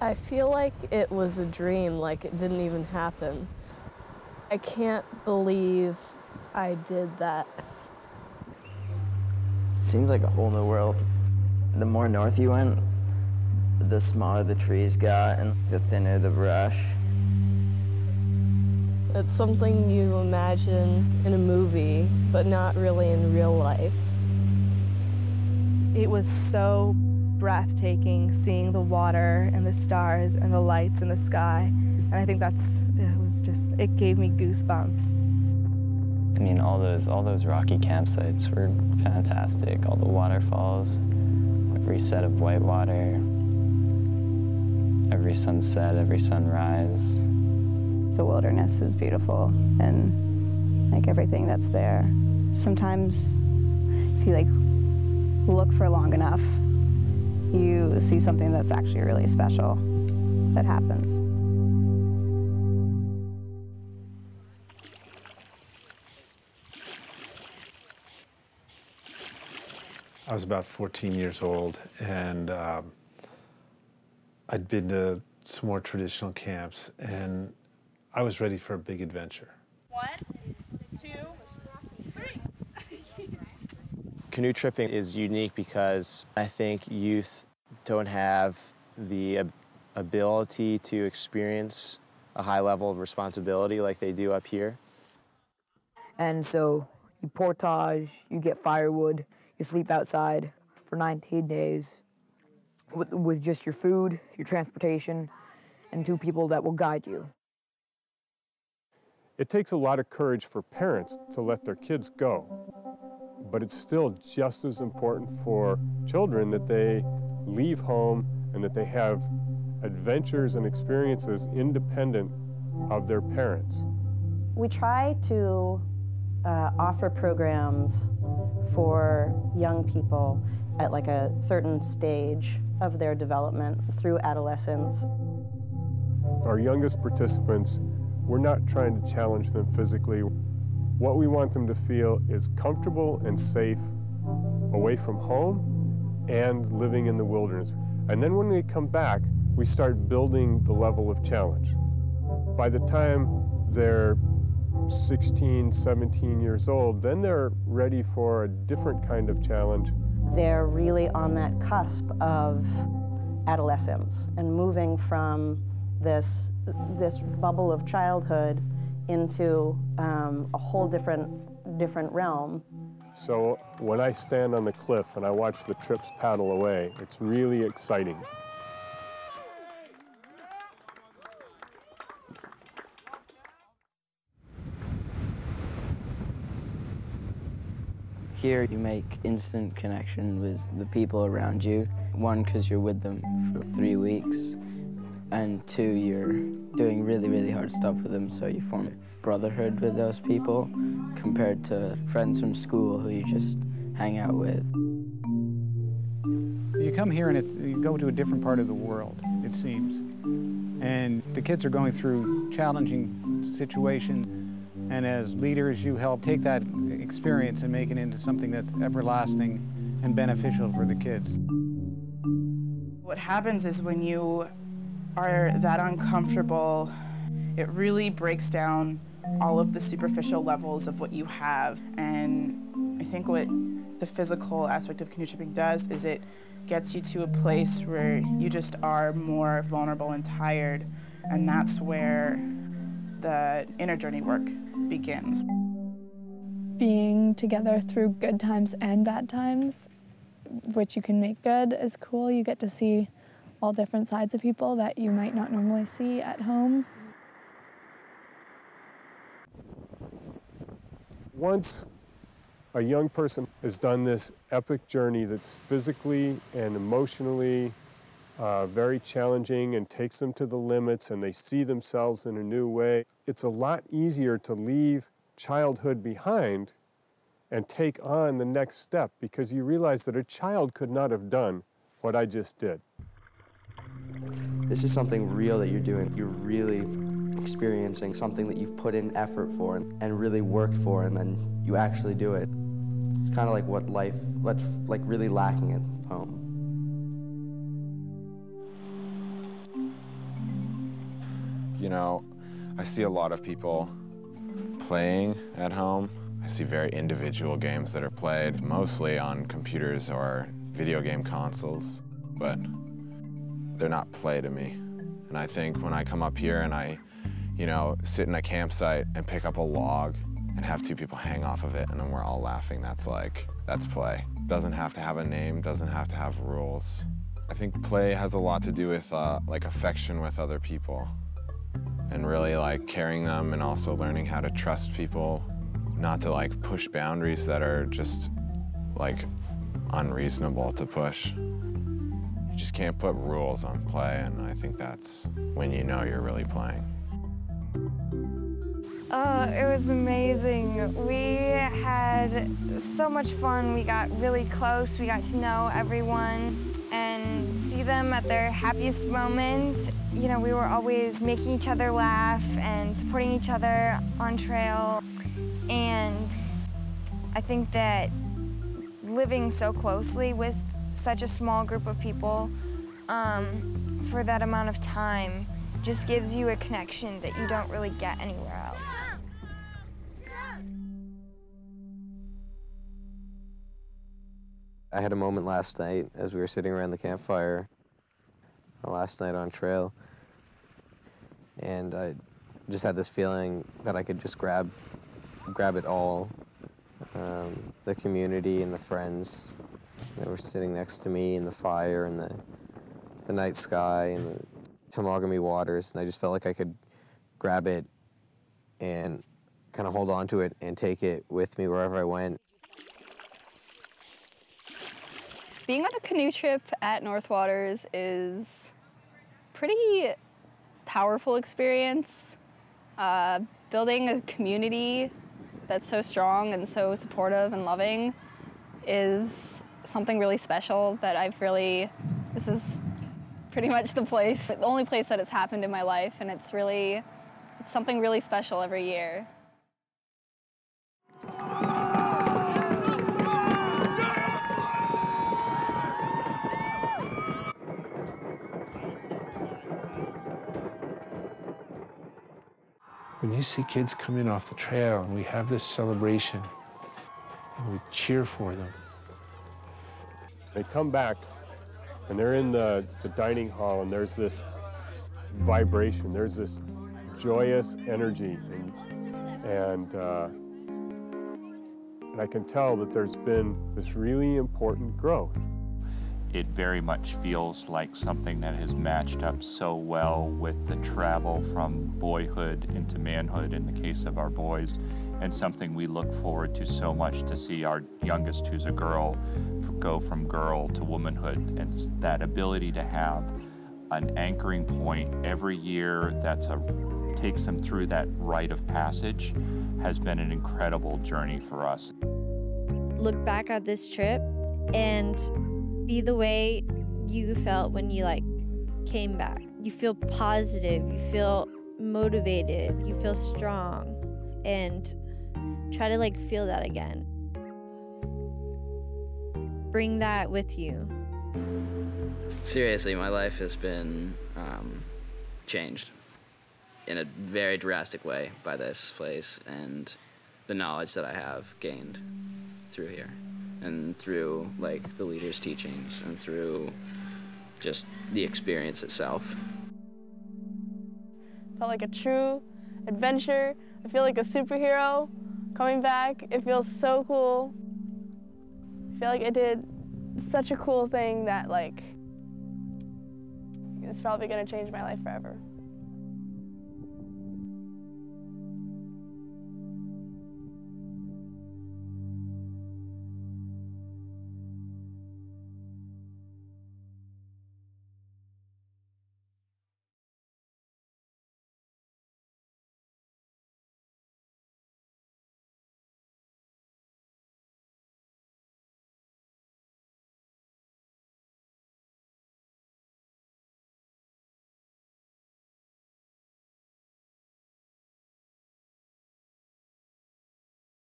I feel like it was a dream, like it didn't even happen. I can't believe I did that. It seems like a whole new world. The more north you went, the smaller the trees got and the thinner the brush. It's something you imagine in a movie, but not really in real life. It was so breathtaking seeing the water and the stars and the lights in the sky. And I think it gave me goosebumps. I mean, all those rocky campsites were fantastic. All the waterfalls, every set of white water, every sunset, every sunrise. The wilderness is beautiful, and like everything that's there. Sometimes if you look for long enough, you see something that's actually really special that happens. I was about 14 years old, and I'd been to some more traditional camps, and I was ready for a big adventure. 1, 2, 3. Canoe tripping is unique because I think youth don't have the ability to experience a high level of responsibility like they do up here. And so you portage, you get firewood, you sleep outside for 19 days with just your food, your transportation, and 2 people that will guide you. It takes a lot of courage for parents to let their kids go, but it's still just as important for children that they leave home and that they have adventures and experiences independent of their parents. We try to offer programs for young people at like a certain stage of their development through adolescence. Our youngest participants, we're not trying to challenge them physically. What we want them to feel is comfortable and safe away from home and living in the wilderness. And then when they come back, we start building the level of challenge. By the time they're 16, 17 years old, then they're ready for a different kind of challenge. They're really on that cusp of adolescence and moving from this bubble of childhood into a whole different realm. So when I stand on the cliff and I watch the trips paddle away, it's really exciting. Here you make instant connection with the people around you. 1, because you're with them for 3 weeks, and 2, you're doing really, really hard stuff with them, so you form a brotherhood with those people compared to friends from school who you just hang out with. You come here and you go to a different part of the world, it seems. And the kids are going through challenging situations, and as leaders, you help take that experience and make it into something that's everlasting and beneficial for the kids. What happens is when you are that uncomfortable, it really breaks down all of the superficial levels of what you have. And I think what the physical aspect of canoe tripping does is it gets you to a place where you just are more vulnerable and tired, and that's where the inner journey work begins. Being together through good times and bad times, which you can make good, is cool. You get to see all different sides of people that you might not normally see at home. Once a young person has done this epic journey that's physically and emotionally very challenging and takes them to the limits, and they see themselves in a new way, it's a lot easier to leave childhood behind and take on the next step, because you realize that a child could not have done what I just did. This is something real that you're doing. You're really experiencing something that you've put in effort for and really worked for, and then you actually do it. It's kind of like what life, really lacking at home. You know, I see a lot of people playing at home. I see very individual games that are played, mostly on computers or video game consoles, but they're not play to me. And I think when I come up here and I, you know, sit in a campsite and pick up a log and have two people hang off of it and then we're all laughing, that's play. Doesn't have to have a name, doesn't have to have rules. I think play has a lot to do with like affection with other people and really like caring them and also learning how to trust people, not to like push boundaries that are just like unreasonable to push. You just can't put rules on play, and I think that's when you know you're really playing. Oh, it was amazing. We had so much fun. We got really close. We got to know everyone and see them at their happiest moments. You know, we were always making each other laugh and supporting each other on trail. And I think that living so closely with such a small group of people for that amount of time just gives you a connection that you don't really get anywhere else. I had a moment last night as we were sitting around the campfire last night on trail, and I just had this feeling that I could just grab it all. The community and the friends that were sitting next to me, and the fire and the night sky and the Temagami waters, and I just felt like I could grab it and kind of hold on to it and take it with me wherever I went. Being on a canoe trip at Northwaters is a pretty powerful experience. Building a community that's so strong and so supportive and loving is something really special that this is pretty much the only place that it's happened in my life, and it's something really special every year. When you see kids come in off the trail and we have this celebration and we cheer for them. They come back and they're in the dining hall, and there's this vibration, there's this joyous energy, and I can tell that there's been this really important growth. It very much feels like something that has matched up so well with the travel from boyhood into manhood in the case of our boys, and something we look forward to so much to see our youngest, who's a girl, go from girl to womanhood. And that ability to have an anchoring point every year takes them through that rite of passage has been an incredible journey for us. Look back at this trip and be the way you felt when you came back. You feel positive, you feel motivated, you feel strong, and try to feel that again. Bring that with you. Seriously, my life has been changed in a very drastic way by this place and the knowledge that I have gained through here, and through the leaders' teachings, and through just the experience itself. Felt like a true adventure. I feel like a superhero coming back. It feels so cool. I feel like I did such a cool thing that it's probably gonna change my life forever.